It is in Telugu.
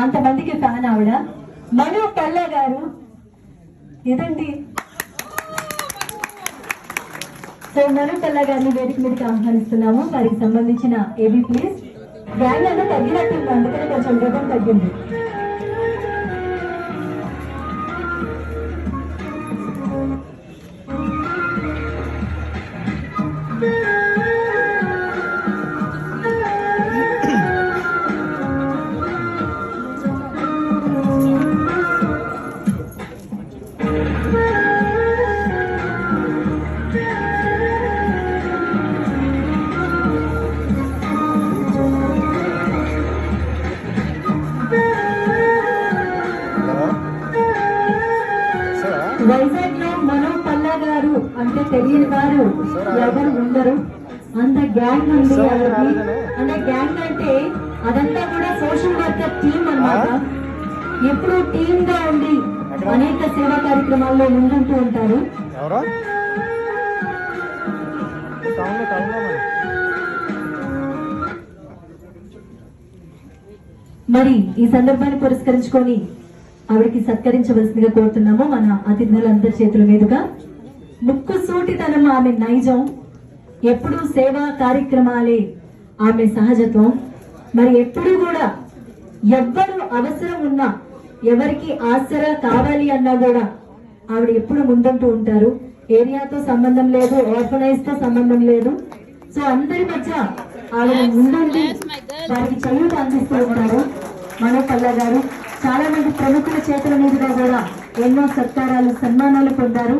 అంతమందికి ఫ్యాన్ ఆవిడ. మను పల్లా గారు ఇదండి. సో మను పల్లా గారిని వేదిక మీదకి ఆహ్వానిస్తున్నాము. వారికి సంబంధించిన ఏబీ ప్లీజ్. గ్యాంగ్ అంతా తగ్గినట్టుంది, అందుకని కొంచెం వేగం తగ్గింది. వైజాగ్ లో మను పల్లా గారు అంటే తెలియని వారు ఎవరు ఉండరు. అంత గ్యాంగ్ ఉంది వాళ్ళకి. అంటే గ్యాంగ్ అంటే అదంతా కూడా సోషల్ వర్కర్ టీమ్ అన్నమాట. ఎప్పుడు టీమ్ గా ఉండి అనేక సేవా కార్యక్రమాల్లో ముందుంటూ ఉంటారు. మరి ఈ సందర్భాన్ని పురస్కరించుకొని ఆవిడికి సత్కరించవలసిందిగా కోరుతున్నాము మన అతిథులందరి చేతుల మీదుగా. ముక్కు సూటితనం ఆమె నైజం, ఎప్పుడూ సేవా కార్యక్రమాలే ఆమె సహజత్వం. మరి ఎప్పుడు కూడా ఎవ్వరు అవసరం ఉన్నా, ఎవరికి ఆసరా కావాలి అన్నా కూడా ఆవిడ ఎప్పుడు ముందుంటూ ఉంటారు. ఏరియాతో సంబంధం లేదు, ఆర్ఫనైజ్ తో సంబంధం లేదు. సో అందరి మధ్య ఆవిడ ముందుండి వారికి చేయూత అందిస్తూ ఉంటారు. మను పల్లా గారు చాలా మంది ప్రముఖుల చేతుల మీదుగా కూడా ఎన్నో సత్కారాలు, సన్మానాలు పొందారు.